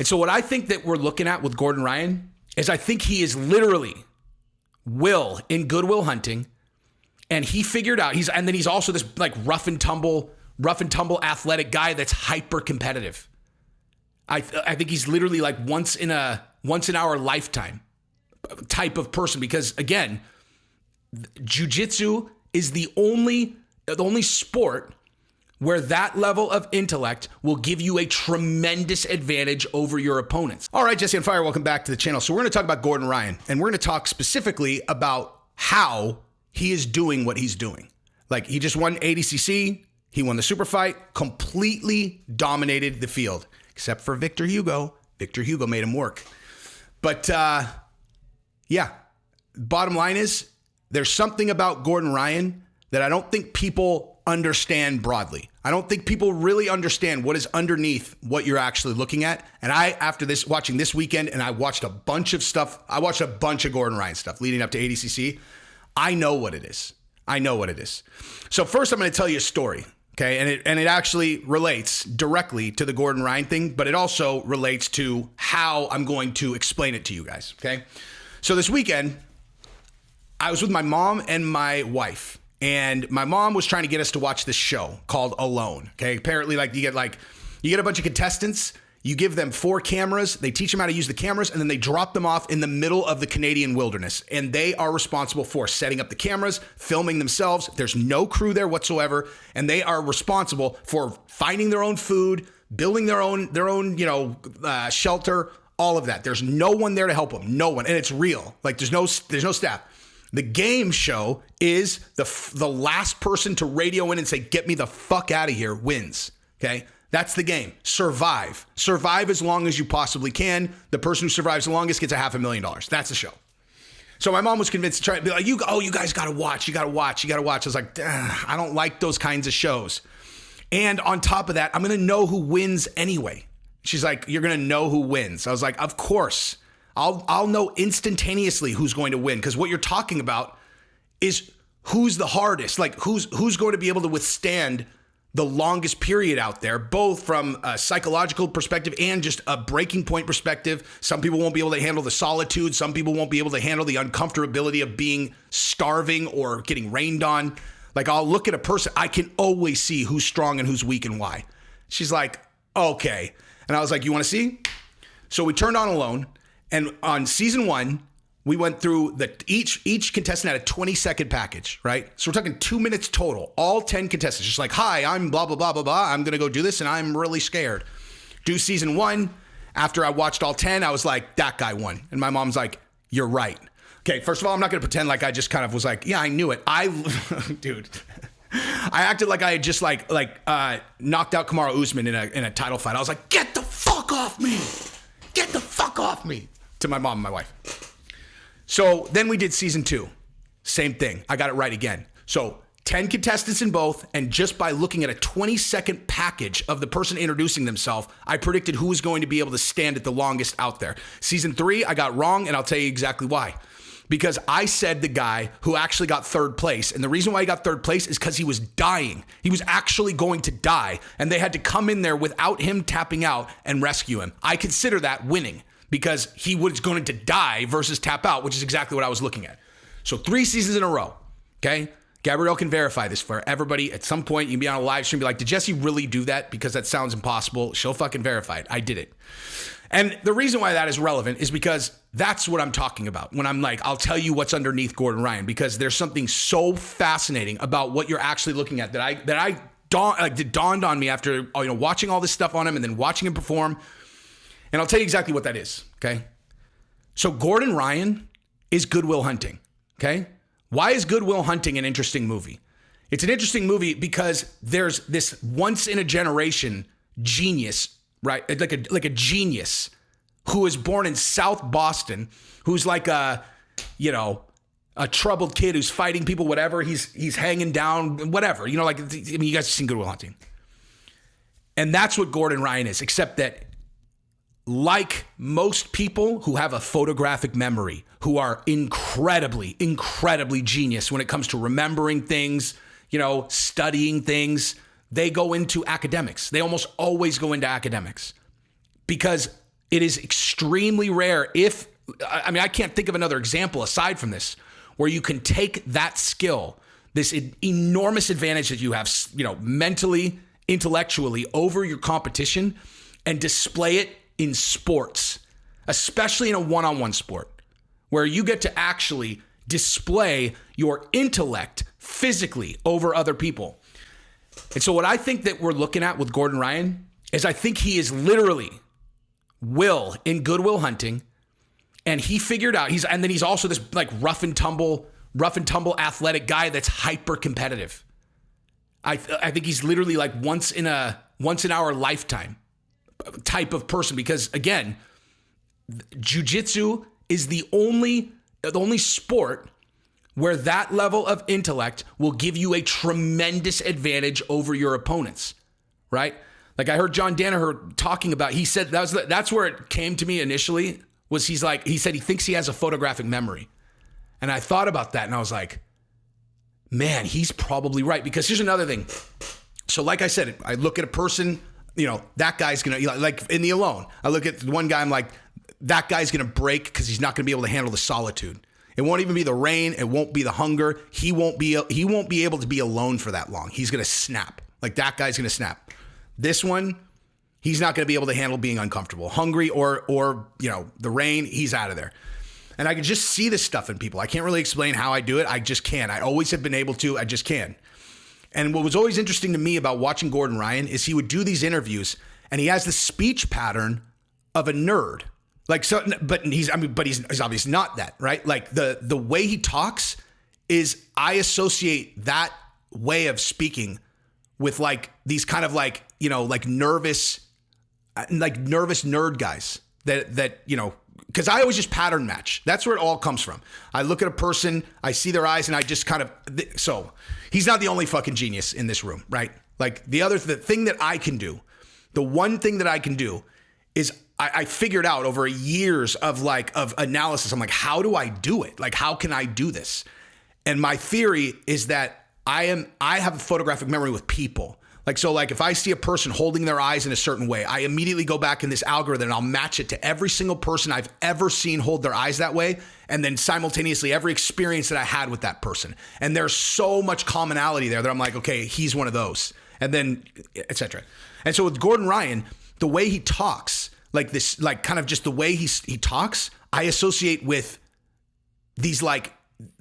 And so what I think that we're looking at with Gordon Ryan is I think he is literally Will in Good Will Hunting. And he figured out and then he's also this like rough and tumble athletic guy that's hyper competitive. I think he's literally like once in our lifetime type of person, because again, jiu-jitsu is the only sport where that level of intellect will give you a tremendous advantage over your opponents. All right, Jesse on Fire, welcome back to the channel. So we're going to talk about Gordon Ryan, and we're going to talk specifically about how he is doing what he's doing. Like, he just won ADCC, he won the super fight, completely dominated the field, except for Victor Hugo. Victor Hugo made him work. But yeah, bottom line is there's something about Gordon Ryan that I don't think people understand broadly. I don't think people really understand what is underneath what you're actually looking at. And after this, watching this weekend, and I watched a bunch of stuff. I watched a bunch of Gordon Ryan stuff leading up to ADCC. I know what it is. So first, I'm going to tell you a story, okay? And it actually relates directly to the Gordon Ryan thing, but it also relates to how I'm going to explain it to you guys, okay? So this weekend, I was with my mom and my wife. And my mom was trying to get us to watch this show called Alone. Okay. Apparently, like you get a bunch of contestants, you give them 4 cameras, they teach them how to use the cameras, and then they drop them off in the middle of the Canadian wilderness. And they are responsible for setting up the cameras, filming themselves. There's no crew there whatsoever. And they are responsible for finding their own food, building their own, shelter, all of that. There's no one there to help them. No one. And it's real. Like there's no staff. The game show is the last person to radio in and say, get me the fuck out of here, wins. Okay. That's the game. Survive as long as you possibly can. The person who survives the longest gets $500,000. That's the show. So my mom was convinced to try to be like, you guys got to watch. You got to watch. I was like, I don't like those kinds of shows. And on top of that, I'm going to know who wins anyway. She's like, you're going to know who wins. I was like, of course. I'll know instantaneously who's going to win, because what you're talking about is who's the hardest, like who's going to be able to withstand the longest period out there, both from a psychological perspective and just a breaking point perspective. Some people won't be able to handle the solitude. Some people won't be able to handle the uncomfortability of being starving or getting rained on. Like, I'll look at a person, I can always see who's strong and who's weak and why. She's like, okay. And I was like, you want to see? So we turned on Alone. And on season 1, we went through each contestant had a 20-second package, right? So we're talking 2 minutes total, all 10 contestants. Just like, hi, I'm blah, blah, blah, blah, blah. I'm going to go do this, and I'm really scared. Do season 1. After I watched all 10, I was like, that guy won. And my mom's like, you're right. Okay, first of all, I'm not going to pretend like I just kind of was like, yeah, I knew it. Dude, I acted like I had just knocked out Kamaru Usman in a title fight. I was like, get the fuck off me. Get the fuck off me. To my mom and my wife. So then we did season 2. Same thing. I got it right again. So 10 contestants in both, and just by looking at a 20-second package of the person introducing themselves, I predicted who was going to be able to stand it the longest out there. Season 3, I got wrong, and I'll tell you exactly why. Because I said the guy who actually got 3rd place, and the reason why he got 3rd place is because he was dying. He was actually going to die, and they had to come in there without him tapping out and rescue him. I consider that winning, because he was going to die versus tap out, which is exactly what I was looking at. So 3 seasons in a row, okay? Gabrielle can verify this for everybody. At some point, you can be on a live stream and be like, did Jesse really do that? Because that sounds impossible. She'll fucking verify it. I did it. And the reason why that is relevant is because that's what I'm talking about when I'm like, I'll tell you what's underneath Gordon Ryan, because there's something so fascinating about what you're actually looking at that dawned on me after watching all this stuff on him and then watching him perform. And I'll tell you exactly what that is, okay? So Gordon Ryan is Good Will Hunting, okay? Why is Good Will Hunting an interesting movie? It's an interesting movie because there's this once-in-a-generation genius, right? Like a genius who was born in South Boston, who's like a troubled kid who's fighting people, whatever. He's hanging down, whatever. You guys have seen Good Will Hunting. And that's what Gordon Ryan is, except that like most people who have a photographic memory, who are incredibly, incredibly genius when it comes to remembering things, studying things, they go into academics. They almost always go into academics because It is extremely rare I can't think of another example aside from this, where you can take that skill, this enormous advantage that you have, mentally, intellectually over your competition, and display it in sports, especially in a one-on-one sport, where you get to actually display your intellect physically over other people. And so what I think that we're looking at with Gordon Ryan is I think he is literally Will in Good Will Hunting. And he figured out and then he's also this like rough and tumble athletic guy that's hyper competitive. I think he's literally like once in our lifetime type of person, because again, jiu-jitsu is the only sport where that level of intellect will give you a tremendous advantage over your opponents, right? Like I heard John Danaher talking about, he said that's where it came to me initially. He said he thinks he has a photographic memory. And I thought about that and I was like, man, he's probably right. Because here's another thing. So like I said, I look at a person, that guy's going to, like in the Alone, I look at one guy, I'm like, that guy's going to break because he's not going to be able to handle the solitude. It won't even be the rain. It won't be the hunger. He won't be able to be alone for that long. He's going to snap. Like that guy's going to snap. This one, he's not going to be able to handle being uncomfortable, hungry, or the rain. He's out of there. And I can just see this stuff in people. I can't really explain how I do it. I just can. I always have been able to. I just can. And what was always interesting to me about watching Gordon Ryan is he would do these interviews and he has the speech pattern of a nerd. Like so, but he's obviously not that, right? Like the way he talks is, I associate that way of speaking with like these kind of like nervous nerd guys that because I always just pattern match. That's where it all comes from. I look at a person, I see their eyes, and I just kind of, so he's not the only fucking genius in this room, right? Like the thing that I can do, the one thing that I can do is I figured out over years of analysis. I'm like, how do I do it? Like, how can I do this? And my theory is that I have a photographic memory with people. Like, so like if I see a person holding their eyes in a certain way, I immediately go back in this algorithm and I'll match it to every single person I've ever seen hold their eyes that way. And then simultaneously every experience that I had with that person. And there's so much commonality there that I'm like, okay, he's one of those. And then et cetera. And so with Gordon Ryan, the way he talks, like this, like kind of just the way he talks, I associate with these like,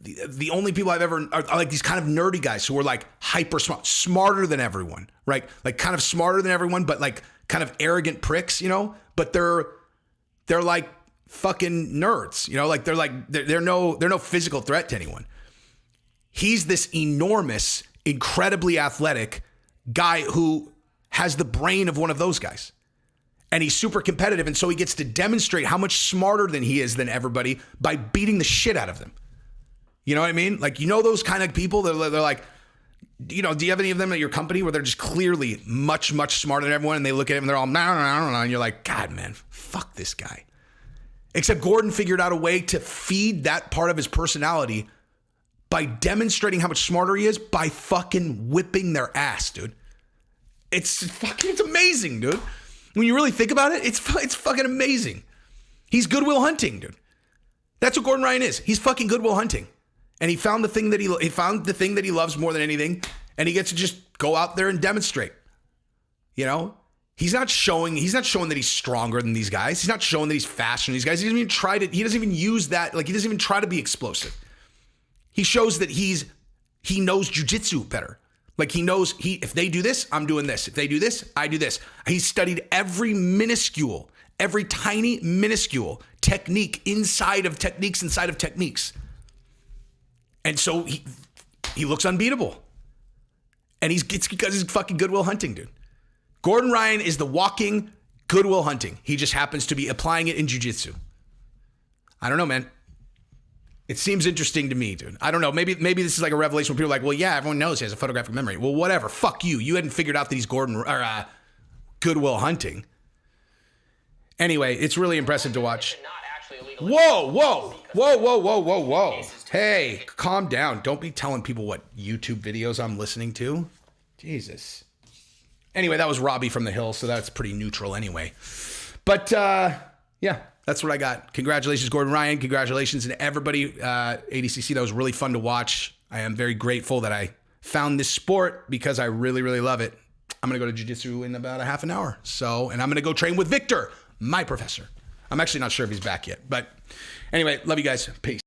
the only people I've ever are like these kind of nerdy guys who are like hyper smart, smarter than everyone, right? Like kind of smarter than everyone, but like kind of arrogant pricks, but they're like fucking nerds, like they're no physical threat to anyone. He's this enormous, incredibly athletic guy who has the brain of one of those guys. And he's super competitive. And so he gets to demonstrate how much smarter than he is than everybody by beating the shit out of them. You know what I mean? Like, those kind of people, they're like, do you have any of them at your company where they're just clearly much, much smarter than everyone, and they look at him and they're all, nah, and you're like, God, man, fuck this guy. Except Gordon figured out a way to feed that part of his personality by demonstrating how much smarter he is by fucking whipping their ass, dude. It's amazing, dude. When you really think about it, it's fucking amazing. He's Good Will Hunting, dude. That's what Gordon Ryan is. He's fucking Good Will Hunting. And he found the thing that he loves more than anything, and he gets to just go out there and demonstrate. He's not showing that he's stronger than these guys. He's not showing that he's faster than these guys. He doesn't even use that. Like, he doesn't even try to be explosive. He shows that he knows jiu-jitsu better. Like, he knows if they do this, I'm doing this. If they do this, I do this. He's studied every tiny minuscule technique inside of techniques. And so he looks unbeatable. And it's because he's fucking Good Will Hunting, dude. Gordon Ryan is the walking Good Will Hunting. He just happens to be applying it in jiu-jitsu. I don't know, man. It seems interesting to me, dude. I don't know. Maybe this is like a revelation where people are like, well, yeah, everyone knows he has a photographic memory. Well, whatever. Fuck you. You hadn't figured out that he's Good Will Hunting. Anyway, it's really impressive to watch. Whoa. Hey, calm down. Don't be telling people what YouTube videos I'm listening to. Jesus. Anyway, that was Robbie from the Hill, so that's pretty neutral anyway. But yeah, that's what I got. Congratulations, Gordon Ryan. Congratulations to everybody. ADCC, that was really fun to watch. I am very grateful that I found this sport because I really, really love it. I'm going to go to jiu-jitsu in about a half an hour. And I'm going to go train with Victor, my professor. I'm actually not sure if he's back yet. But anyway, love you guys. Peace.